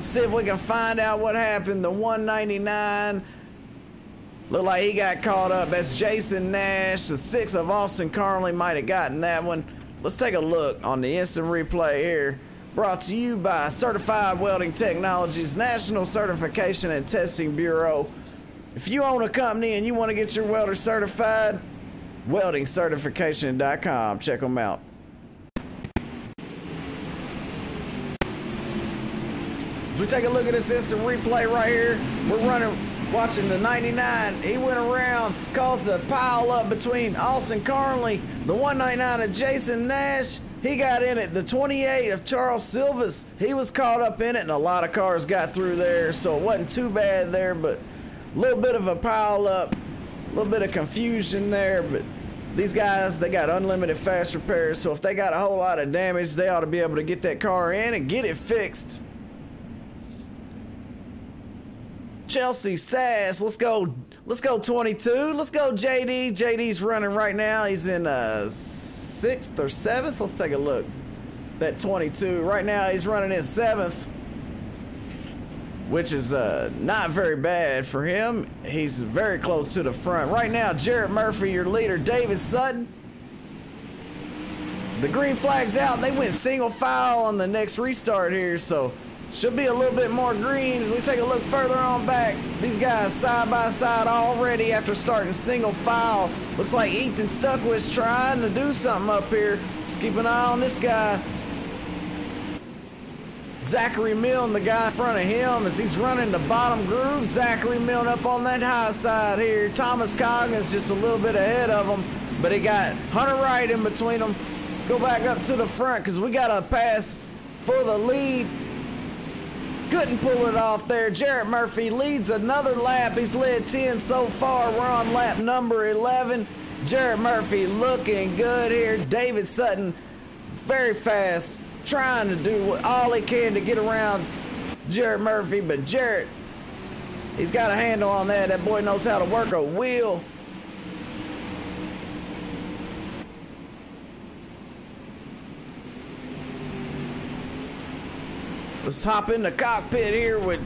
See if we can find out what happened. The 199. Look like he got caught up. That's Jason Nash. The 6 of Austin Carnley might have gotten that one. Let's take a look on the instant replay here. Brought to you by Certified Welding Technologies, National Certification and Testing Bureau. If you own a company and you want to get your welder certified, weldingcertification.com. Check them out. As we take a look at this instant replay right here, we're watching the 99. He went around, caused a pile up between Austin Carnley, the 199 of Jason Nash. He got in it. The 28 of Charles Silvas, he was caught up in it, and a lot of cars got through there, so it wasn't too bad there. But A little bit of a pile up, a little bit of confusion there, but these guys, they got unlimited fast repairs, so if they got a whole lot of damage, they ought to be able to get that car in and get it fixed. Chelsea Sass, let's go 22. Let's go JD. JD's running right now. He's in 6th or 7th. Let's take a look. That 22. Right now he's running in 7th, which is not very bad for him. He's very close to the front. Right now, Jarrett Murphy, your leader. David Sutton. The green flag's out. They went single file on the next restart here, so should be a little bit more green as we take a look further on back. These guys side by side already after starting single file. Looks like Ethan Stuckwit's trying to do something up here. Let's keep an eye on this guy. Zachary Milne, the guy in front of him, as he's running the bottom groove. Zachary Milne up on that high side here. Thomas Coggins just a little bit ahead of him, but he got Hunter Wright in between them. Let's go back up to the front because we got a pass for the lead. Couldn't pull it off there. Jarrett Murphy leads another lap. He's led 10 so far. We're on lap number 11. Jarrett Murphy looking good here. David Sutton very fast, trying to do all he can to get around Jarrett Murphy, but Jarrett, he's got a handle on that. That boy knows how to work a wheel. Let's hop in the cockpit here with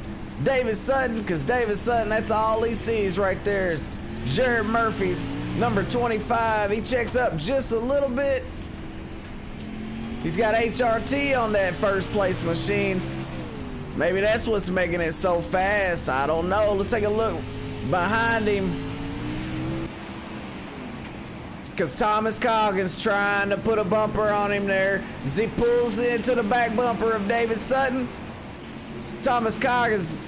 David Sutton, because David Sutton, that's all he sees right there is Jarrett Murphy's number 25. He checks up just a little bit. He's got HRT on that first place machine. Maybe that's what's making it so fast. I don't know. Let's take a look behind him, because Thomas Coggins trying to put a bumper on him there. As he pulls into the back bumper of David Sutton. Thomas Coggins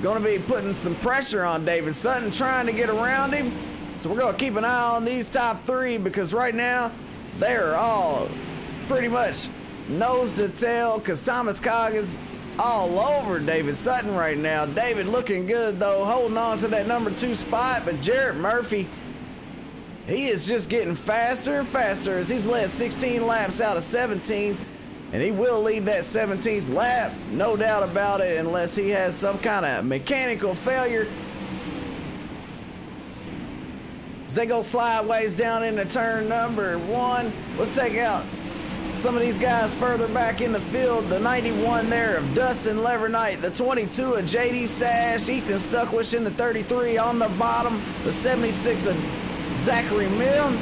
going to be putting some pressure on David Sutton, trying to get around him. So we're going to keep an eye on these top three, because right now they're all pretty much nose to tail, because Thomas Coggins all over David Sutton right now. David looking good though, holding on to that number 2 spot, but Jarrett Murphy, he is just getting faster and faster as he's led 16 laps out of 17, and he will lead that 17th lap, no doubt about it, unless he has some kind of mechanical failure. As they go slideways down into turn number 1, let's take out some of these guys further back in the field. The 91 there of Dustin Levernite, the 22 of JD Sash, Ethan Stuckwish in the 33 on the bottom, the 76 of Zachary Milne.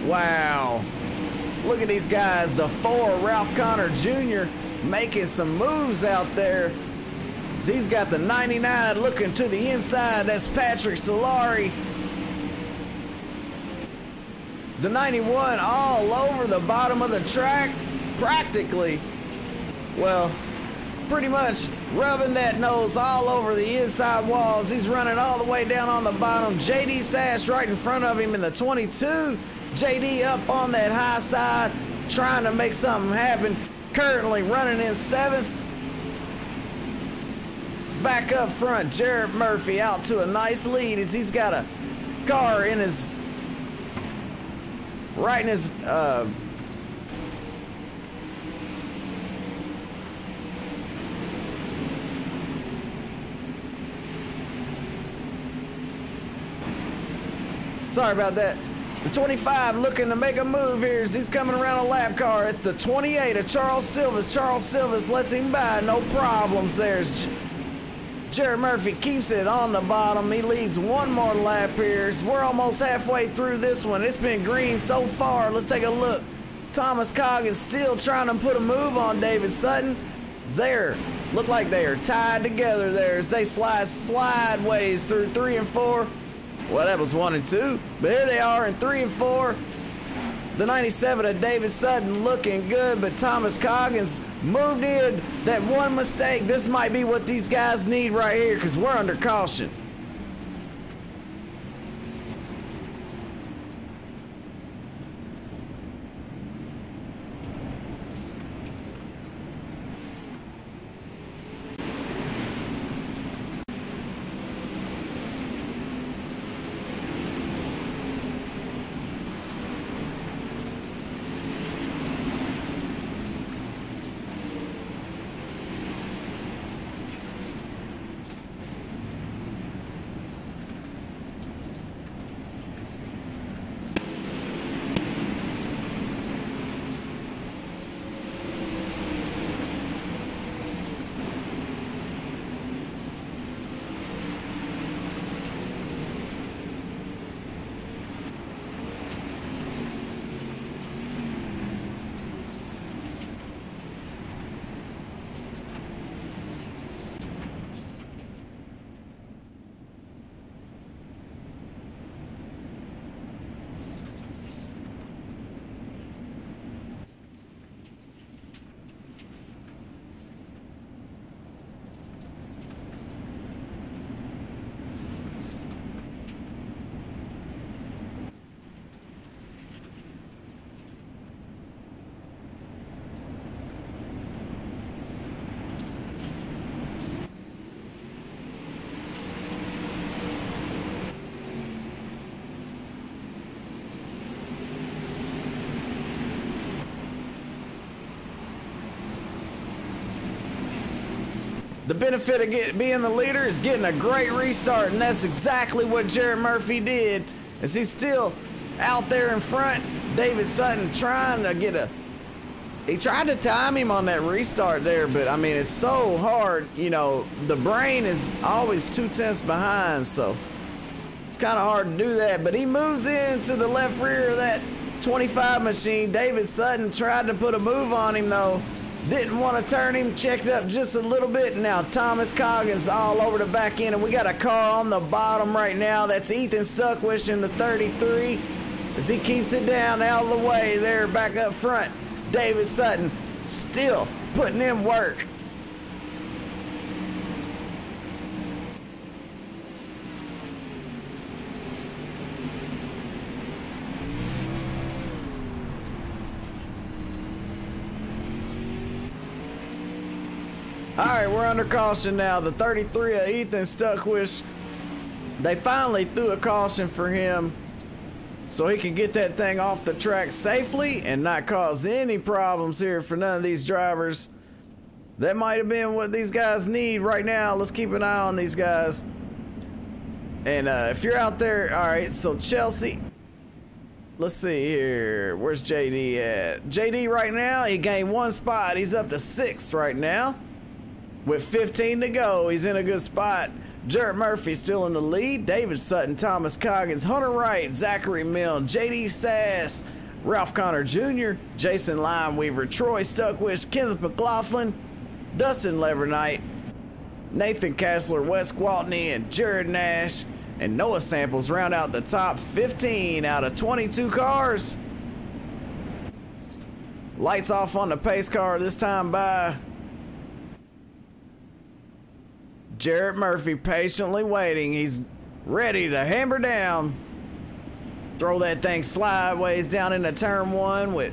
Wow. Look at these guys. The 4, Ralph Connor Jr. making some moves out there. So he's got the 99 looking to the inside. That's Patrick Solari. The 91 all over the bottom of the track, practically. Well, pretty much rubbing that nose all over the inside walls. He's running all the way down on the bottom. JD Sash right in front of him in the 22. JD up on that high side, trying to make something happen. Currently running in 7th. Back up front, Jarrett Murphy out to a nice lead as he's got a car in his, right in his, sorry about that. The 25 looking to make a move here as he's coming around a lap car. It's the 28 of Charles Silvas. Charles Silvas lets him by, no problems there. Jarrett Murphy keeps it on the bottom. He leads one more lap here. We're almost halfway through this one. It's been green so far. Let's take a look. Thomas Coggins still trying to put a move on David Sutton. There, look like they are tied together there as they slide sideways through 3 and 4. Well, that was 1 and 2, but here they are in 3 and 4. The 97 of David Sutton looking good, but Thomas Coggins moved in. That one mistake, this might be what these guys need right here, because we're under caution. The benefit of being the leader is getting a great restart, and that's exactly what Jarrett Murphy did. As he's still out there in front, David Sutton trying to get a... He tried to time him on that restart there, but I mean, it's so hard. You know, the brain is always 2/10 behind, so it's kind of hard to do that. But he moves into the left rear of that 25 machine. David Sutton tried to put a move on him, though. Didn't want to turn him, checked up just a little bit. Now Thomas Coggins all over the back end, and we got a car on the bottom right now. That's Ethan Stuckwish in the 33 as he keeps it down out of the way there back up front. David Sutton still putting in work. All right, we're under caution now. The 33 of Ethan Stuckwish, they finally threw a caution for him so he can get that thing off the track safely and not cause any problems here for none of these drivers. That might have been what these guys need right now. Let's keep an eye on these guys. And if you're out there, all right, so Chelsea, let's see here. Where's JD at? JD right now, he gained 1 spot. He's up to 6th right now. With 15 to go, he's in a good spot. Jarrett Murphy still in the lead. David Sutton, Thomas Coggins, Hunter Wright, Zachary Milne, JD Sass, Ralph Connor Jr., Jason Limeweaver, Troy Stuckwish, Kenneth McLaughlin, Dustin Levernite, Nathan Kessler, Wes Gwaltney, and Jared Nash, and Noah Samples round out the top 15 out of 22 cars. Lights off on the pace car this time by Jarrett Murphy, patiently waiting. He's ready to hammer down. Throw that thing sideways down into turn 1 with,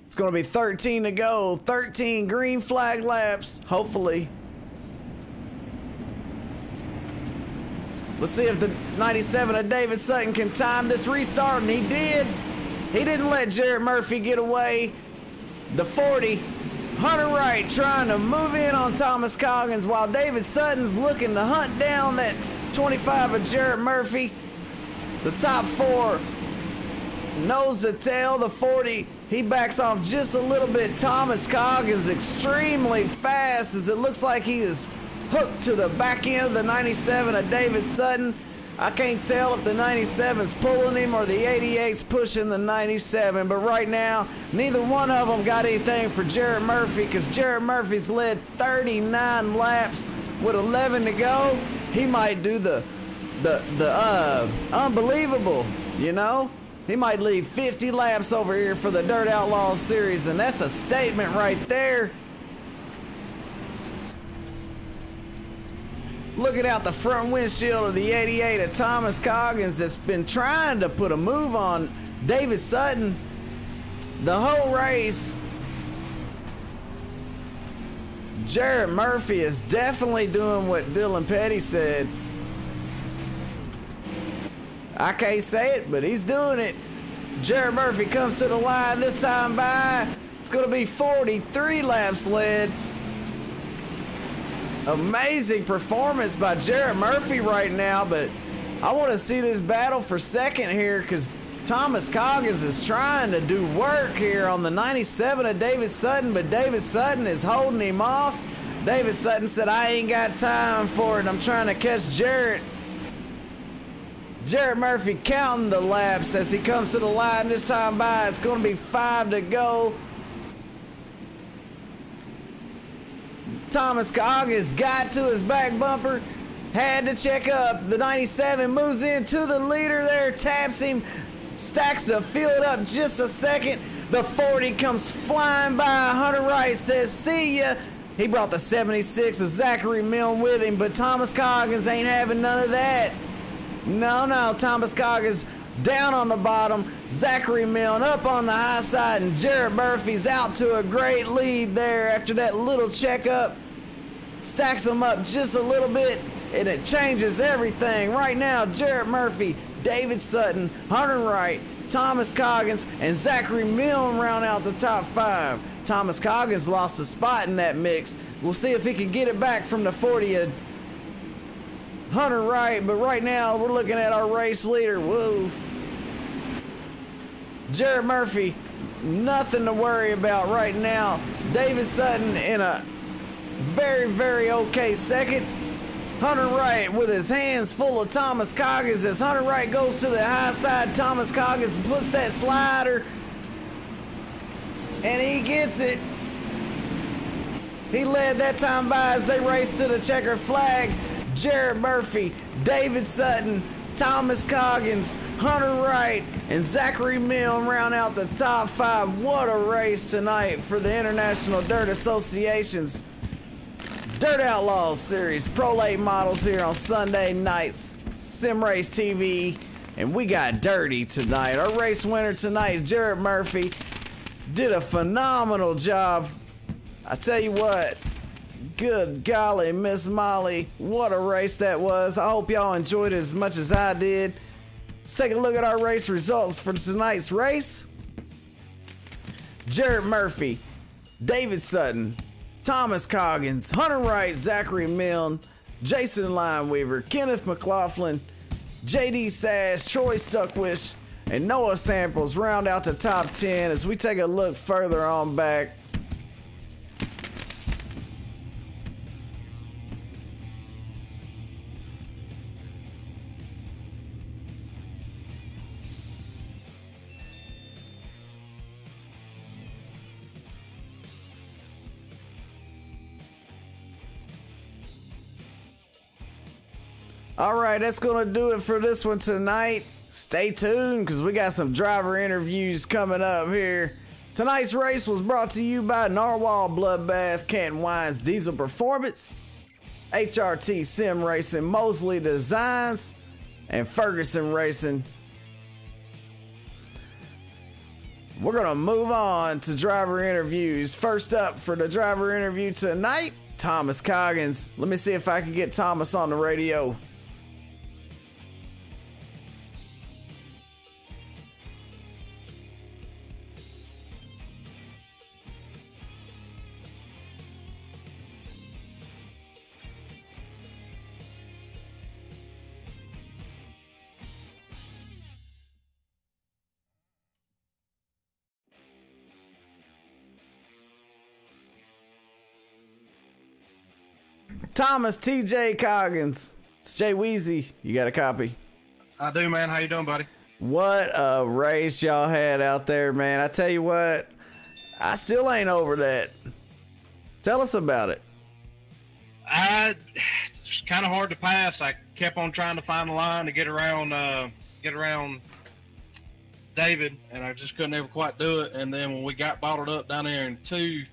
it's going to be 13 to go. 13 green flag laps, hopefully. Let's see if the 97 of David Sutton can time this restart, and he did. He didn't let Jarrett Murphy get away. The 40. Hunter Wright trying to move in on Thomas Coggins while David Sutton's looking to hunt down that 25 of Jarrett Murphy. The top 4 nose to tail. The 40, he backs off just a little bit. Thomas Coggins extremely fast as it looks like he is hooked to the back end of the 97 of David Sutton. I can't tell if the 97's pulling him or the 88's pushing the 97, but right now, neither one of them got anything for Jarrett Murphy because Jarrett Murphy's led 39 laps with 11 to go. He might do the unbelievable, you know? He might leave 50 laps over here for the Dirt Outlaws series, and that's a statement right there. Looking out the front windshield of the 88 of Thomas Coggins that's been trying to put a move on David Sutton the whole race. Jarrett Murphy is definitely doing what Dylan Petty said. I can't say it, but he's doing it. Jarrett Murphy comes to the line this time by. It's going to be 43 laps led. Amazing performance by Jarrett Murphy right now, but I want to see this battle for second here because Thomas Coggins is trying to do work here on the 97 of David Sutton, but David Sutton is holding him off. David Sutton said, I ain't got time for it. I'm trying to catch Jarrett. Jarrett Murphy counting the laps as he comes to the line this time by. It's going to be 5 to go. Thomas Coggins got to his back bumper, had to check up. The 97 moves into the leader there, taps him, stacks the field up just a second. The 40 comes flying by. Hunter Wright says, see ya. He brought the 76 of Zachary Milne with him, but Thomas Coggins ain't having none of that. No, Thomas Coggins down on the bottom. Zachary Milne up on the high side, and Jarrett Murphy's out to a great lead there after that little checkup. Stacks them up just a little bit, and it changes everything. Right now, Jarrett Murphy, David Sutton, Hunter Wright, Thomas Coggins, and Zachary Milne round out the top 5. Thomas Coggins lost a spot in that mix. We'll see if he can get it back from the 40 of Hunter Wright, but right now we're looking at our race leader. Whoa. Jared Murphy, nothing to worry about right now. David Sutton in a very, very okay second. Hunter Wright with his hands full of Thomas Coggins as Hunter Wright goes to the high side. Thomas Coggins puts that slider and he gets it. He led that time by as they race to the checkered flag. Jared Murphy, David Sutton, Thomas Coggins, Hunter Wright, and Zachary Milne round out the top 5. What a race tonight for the International Dirt Association's Dirt Outlaws Series Pro Late Models here on Sunday nights, Sim Race TV, and we got dirty tonight. Our race winner tonight, Jared Murphy, did a phenomenal job. I tell you what, good golly, Miss Molly, what a race that was. I hope y'all enjoyed it as much as I did. Let's take a look at our race results for tonight's race. Jared Murphy, David Sutton, Thomas Coggins, Hunter Wright, Zachary Milne, Jason Lineweaver, Kenneth McLaughlin, JD Sash, Troy Stuckwish, and Noah Samples round out the top 10 as we take a look further on back. All right, that's gonna do it for this one tonight. Stay tuned because we got some driver interviews coming up here. Tonight's race was brought to you by Narwhal Bloodbath, Canton Wines Diesel Performance, HRT Sim Racing, Mosley Designs, and Ferguson Racing. We're gonna move on to driver interviews. First up for the driver interview tonight, Thomas Coggins. Let me see if I can get Thomas on the radio. Thomas TJ Coggins. It's Jay Weezy. You got a copy? I do, man. How you doing, buddy? What a race y'all had out there, man. I tell you what, I still ain't over that. Tell us about it. It's kind of hard to pass. I kept on trying to find the line to get around David, and I just couldn't ever quite do it. And then when we got bottled up down there in 2,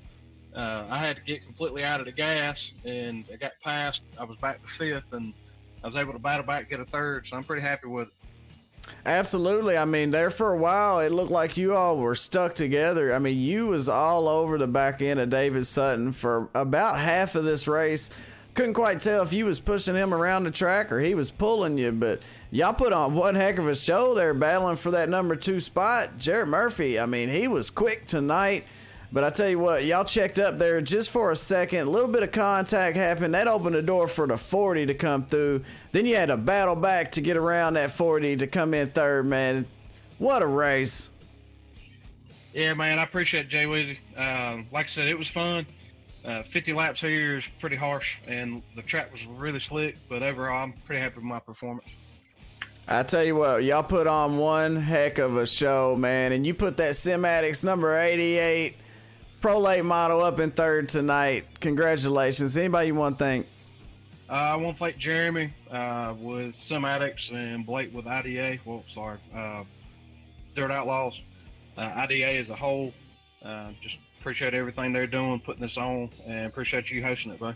I had to get completely out of the gas, and I got past. I was back to 5th, and I was able to battle back, get a 3rd, so I'm pretty happy with it. Absolutely. I mean, there for a while, it looked like you all were stuck together. I mean, you was all over the back end of David Sutton for about half of this race. Couldn't quite tell if you was pushing him around the track or he was pulling you, but y'all put on one heck of a show there battling for that number 2 spot. Jared Murphy, I mean, he was quick tonight. But I tell you what, y'all checked up there just for a second. A little bit of contact happened. That opened the door for the 40 to come through. Then you had to battle back to get around that 40 to come in 3rd, man. What a race. Yeah, man, I appreciate it, Jay Weezy. Like I said, it was fun. 50 laps here is pretty harsh, and the track was really slick. But overall, I'm pretty happy with my performance. I tell you what, y'all put on one heck of a show, man. And you put that Simatics number 88 Pro Late model up in 3rd tonight. Congratulations. Anybody you want to thank? I want to thank Jeremy with Simatics and Blake with IDA. Dirt Outlaws. IDA as a whole. Just appreciate everything they're doing, putting this on, and appreciate you hosting it, bro.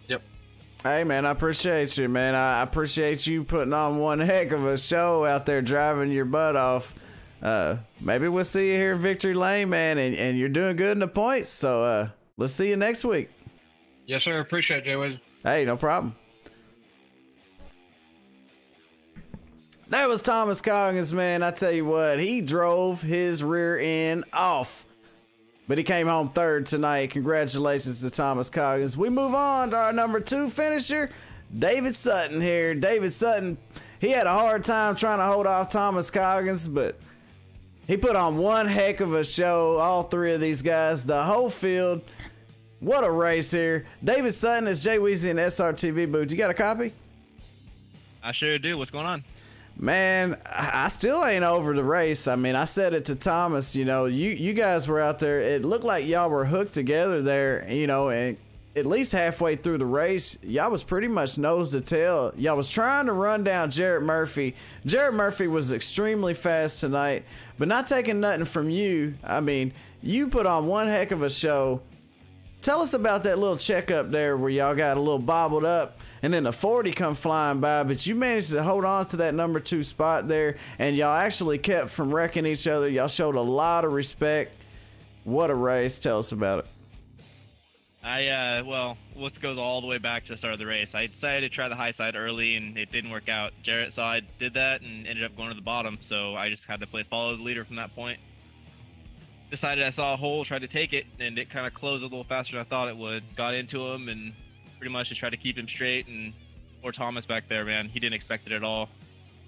Yep. Hey, man, I appreciate you, man. I appreciate you putting on one heck of a show out there driving your butt off. Maybe we'll see you here in Victory Lane, man, and you're doing good in the points. So let's see you next week. Yes, sir. Appreciate it, Jay Weezy. Hey, no problem. That was Thomas Coggins, man. I tell you what, he drove his rear end off. but he came home third tonight. Congratulations to Thomas Coggins. We move on to our number 2 finisher, David Sutton here. David Sutton, he had a hard time trying to hold off Thomas Coggins, but he put on one heck of a show. All 3 of these guys, the whole field. What a race here. David Sutton is Jay Weezy and SRTV Boots. You got a copy? I sure do. What's going on? Man, I still ain't over the race. I mean, I said it to Thomas, you know, you guys were out there. It looked like y'all were hooked together there, you know, and at least halfway through the race, y'all was pretty much nose to tail. Y'all was trying to run down Jarrett Murphy. Jarrett Murphy was extremely fast tonight, but not taking nothing from you. I mean, you put on one heck of a show. Tell us about that little checkup there where y'all got a little bobbled up and then the 40 come flying by, but you managed to hold on to that number 2 spot there, and y'all actually kept from wrecking each other. Y'all showed a lot of respect. What a race. Tell us about it. Well, let's go all the way back to the start of the race. I decided to try the high side early, and it didn't work out. Jarrett saw I did that and ended up going to the bottom, so I just had to follow the leader from that point. Decided I saw a hole, tried to take it, and it kind of closed a little faster than I thought it would. Got into him and pretty much just tried to keep him straight, and poor Thomas back there, man. He didn't expect it at all.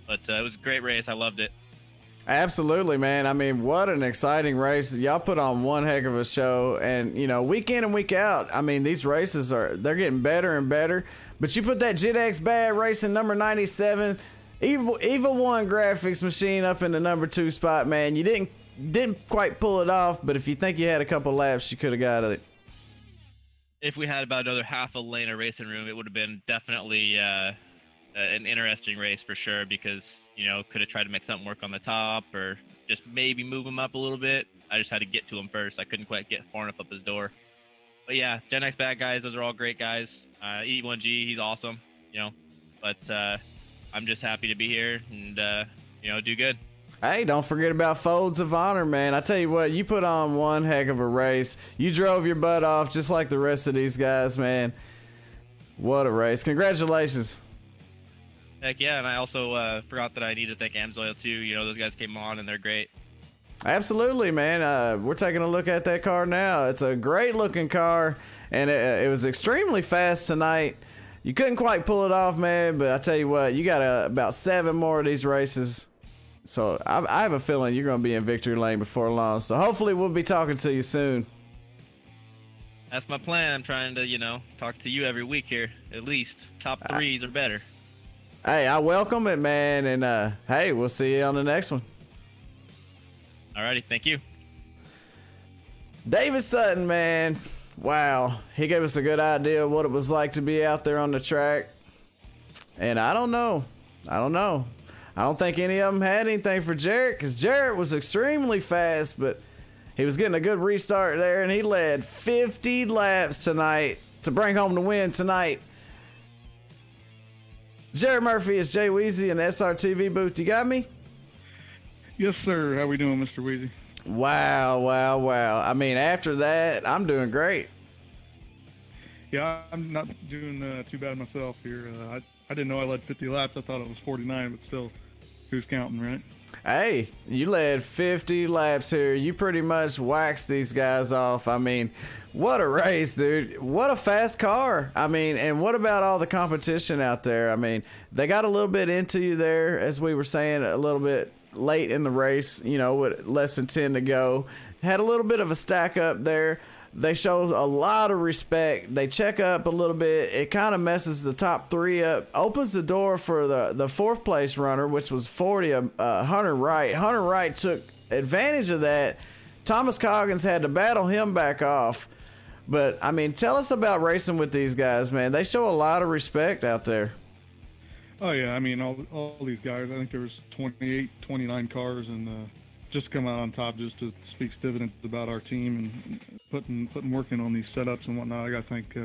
But it was a great race. I loved it. Absolutely, man. I mean, what an exciting race. Y'all put on one heck of a show, and, you know, week in and week out, I mean, these races they're getting better and better. But you put that JitX Bad Racing number 97, Evil 1 graphics machine up in the number 2 spot, man. You didn't quite pull it off, but if you think you had a couple laps, you could have got it. If we had about another half a lane of racing room, it would have been definitely an interesting race for sure, because, you know, could have tried to make something work on the top or just maybe move him up a little bit. I just had to get to him first. I couldn't quite get far enough up his door. But yeah, Gen X bad guys, those are all great guys. E1G, he's awesome, you know, but I'm just happy to be here and, you know, do good. Hey, don't forget about Folds of Honor, man. I tell you what, you put on one heck of a race. You drove your butt off just like the rest of these guys, man. What a race. Congratulations. Heck yeah, and I also forgot that I need to thank Amsoil too. You know, those guys came on and they're great. Absolutely, man. We're taking a look at that car now. It's a great looking car, and it was extremely fast tonight. You couldn't quite pull it off, man, but I tell you what, you got about 7 more of these races. So I have a feeling you're going to be in victory lane before long. So hopefully we'll be talking to you soon. That's my plan. I'm trying to, you know, talk to you every week here, at least. Top 3s or better. Hey, I welcome it, man. And hey, we'll see you on the next one. Alrighty, thank you. David Sutton, man. Wow. He gave us a good idea of what it was like to be out there on the track. And I don't know. I don't think any of them had anything for Jarrett, because Jarrett was extremely fast, but he was getting a good restart there, and he led 50 laps tonight to bring home the win tonight. Jarrett Murphy is Jay Weezy and SRTV Booth. You got me? Yes, sir. How we doing, Mr. Weezy? Wow, wow, wow. I mean, after that, I'm doing great. Yeah, I'm not doing too bad myself here. I didn't know I led 50 laps. I thought it was 49, but still, who's counting, right? Hey, you led 50 laps here. You pretty much waxed these guys off. I mean, what a race, dude. What a fast car. I mean, and what about all the competition out there? I mean, they got a little bit into you there, as we were saying, a little bit late in the race, you know, with less than 10 to go. Had a little bit of a stack up there. They show a lot of respect. They check up a little bit. It kind of messes the top 3 up. Opens the door for the 4th place runner, which was 40, Hunter Wright. Hunter Wright took advantage of that. Thomas Coggins had to battle him back off. But, I mean, tell us about racing with these guys, man. They show a lot of respect out there. Oh, yeah. I mean, all these guys, I think there was 28, 29 cars, and just come out on top just to speak dividends about our team and putting working on these setups and whatnot. I got to thank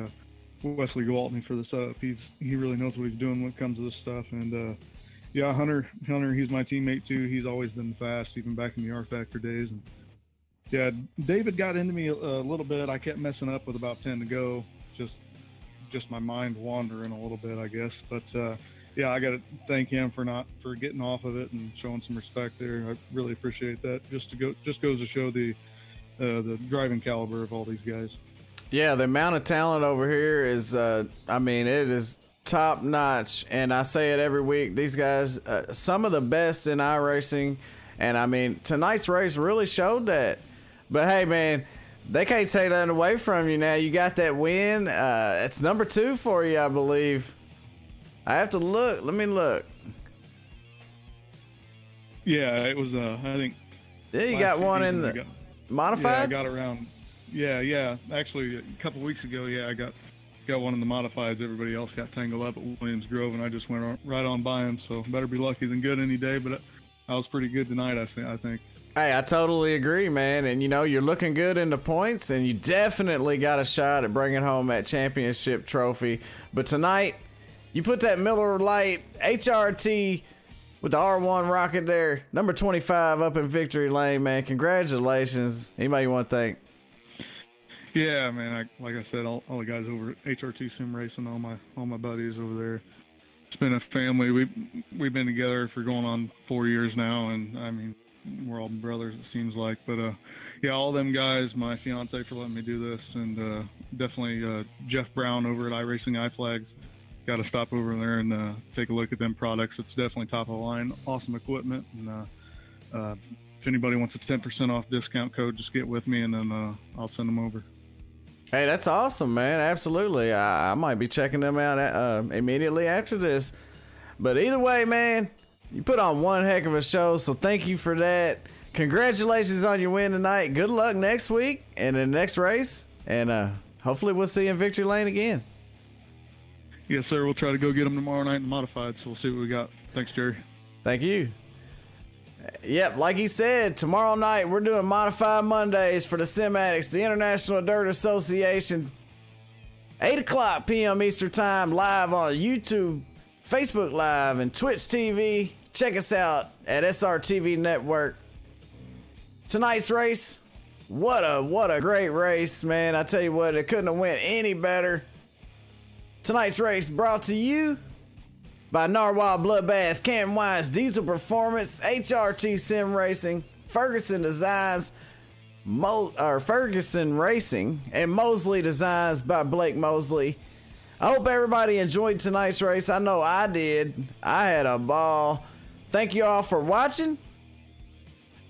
Wesley Gwaltney for the setup. He really knows what he's doing when it comes to this stuff. And yeah, Hunter, he's my teammate too. He's always been fast, even back in the R Factor days. And yeah, David got into me a little bit. I kept messing up with about 10 to go. Just my mind wandering a little bit, I guess. But yeah, I got to thank him for getting off of it and showing some respect there. I really appreciate that. Just goes to show the the driving caliber of all these guys. Yeah, the amount of talent over here is, I mean, it is top notch. And I say it every week. These guys, some of the best in iRacing. And I mean, tonight's race really showed that. But hey, man, they can't take that away from you now. You got that win. It's number 2 for you, I believe. I have to look. Let me look. Yeah, it was, I think. Yeah, you got one in the modifieds? Yeah, I got around. Yeah. Actually, a couple weeks ago, yeah, I got one in the modifieds. Everybody else got tangled up at Williams Grove, and I just went right on by him. So better be lucky than good any day. But I was pretty good tonight, I think. Hey, I totally agree, man. And, you know, you're looking good in the points, and you definitely got a shot at bringing home that championship trophy. But tonight, you put that Miller Lite HRT with the R1 rocket there, number 25 up in victory lane, man. Congratulations. Anybody you want to thank? Yeah, man. Like I said, all the guys over at HRT Sim Racing, all my buddies over there. It's been a family. We've been together for going on 4 years now, and I mean, we're all brothers, it seems like. But yeah, all them guys, my fiance for letting me do this, and definitely Jeff Brown over at iRacing iFlags. Got to stop over there and take a look at them products. It's definitely top of the line, awesome equipment. And if anybody wants a 10% off discount code, just get with me, and then I'll send them over. Hey, that's awesome, man. Absolutely. I might be checking them out immediately after this. But either way, man, you put on one heck of a show, so thank you for that. Congratulations on your win tonight. Good luck next week and in the next race. And hopefully we'll see you in victory lane again. Yes, sir. We'll try to go get them tomorrow night in modified, so we'll see what we got. Thanks, Jerry. Thank you. Yep, like he said, tomorrow night we're doing Modified Mondays for the Sim Addicts, the International Dirt Association. 8 o'clock p.m. Eastern Time, live on YouTube, Facebook Live, and Twitch TV. Check us out at SRTV Network. Tonight's race, what a great race, man. I tell you what, it couldn't have went any better. Tonight's race brought to you by Narwhal Bloodbath, Canton Wise Diesel Performance, HRT Sim Racing, Ferguson Designs, Ferguson Racing, and Mosley Designs by Blake Mosley. I hope everybody enjoyed tonight's race. I know I did. I had a ball. Thank you all for watching.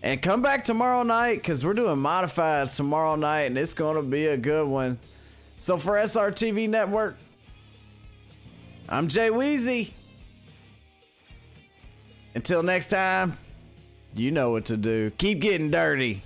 And come back tomorrow night, because we're doing modifieds tomorrow night, and it's going to be a good one. So for SRTV Network, I'm Jay Weezy. Until next time, you know what to do. Keep getting dirty.